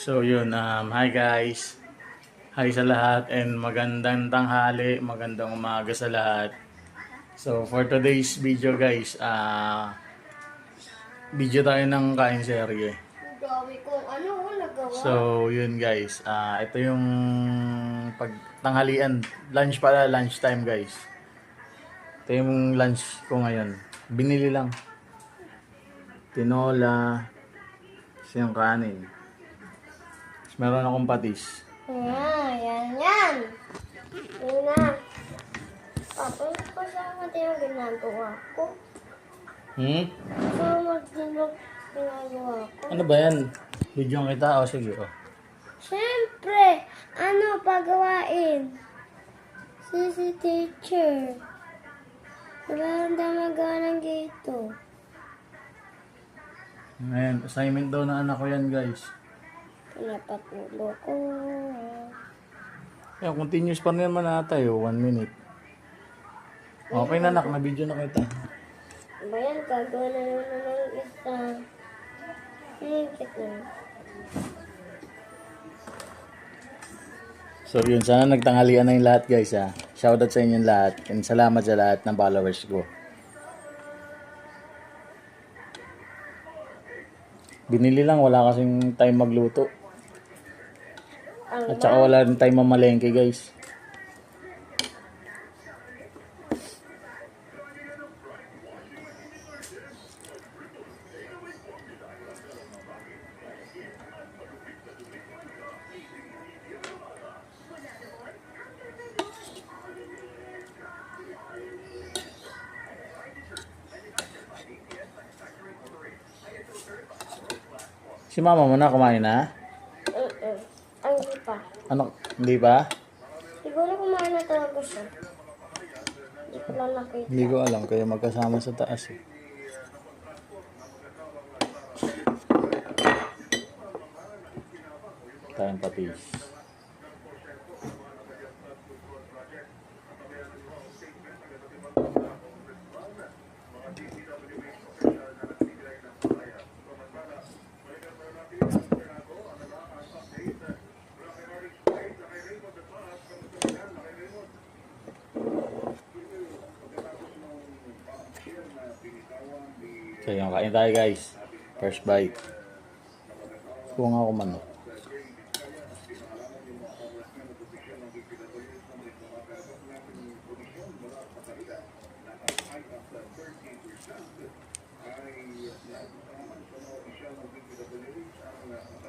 So yun, hi guys. Hi sa lahat and magandang tanghali, magandang umaga sa lahat. So for today's video guys, video tayo ng kain serye. Gawi kung ano nagawa. So yun guys, ito yung pagtanghalian, lunch pala, lunch time guys. Ito yung lunch ko ngayon. Binili lang. Tinola, siyang kanin. Tapos meron akong patis. Yan. Yun na. Tapos kasama din ang ginagawa ko. Kasama din ang ginagawa ko. Ano ba yan? Video kita? O sige. Oh. Siyempre, ano pagawain? Si teacher. Diba ang damagawa ng gate? Ngayon, assignment daw ng anak ko yan guys. Pinapatulo ko. Ayan, continuous pa rin naman ata 1 minute. Okay na anak, na-video na kita. Diba yan? Gagawa na naman ng isa. Hingkit na. So yun, sana nagtanghalian na yung lahat guys ha. Shoutout sa inyong lahat and salamat sa lahat ng followers ko. Binili lang, wala kasing time magluto. At saka wala rin time mamalengke guys. Si mama mo na kumain na? Ang hindi pa. Ano, hindi ba? Siguro kumain na talaga siya. Hindi ko lang nakita. Hindi ko alam, kaya magkasama sa taas eh. Tayong patis. So yun, kain tayo guys. First bite. Kuha nga ako manok.